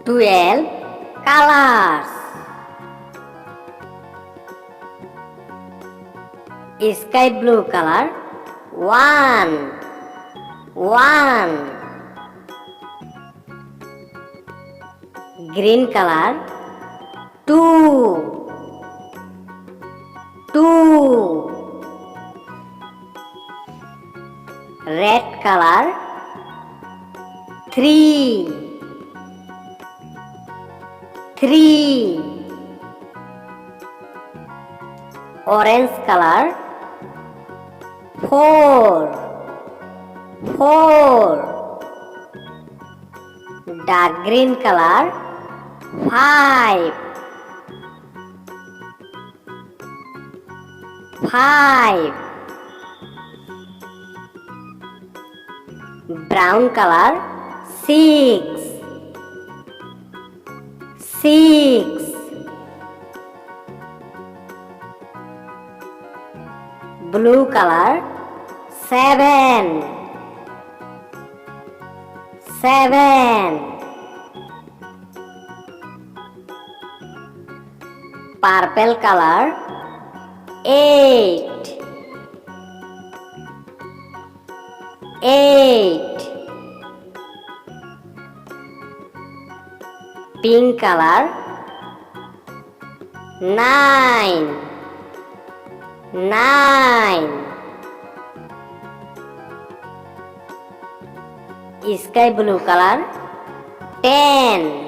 12 colors. Sky blue color, 1. Green color, 2. Red color, 3. Orange color, 4. Dark green color, 5. Brown color, 6. Blue color, 7. Purple color, 8. Pink color, 9. Sky blue color, 10.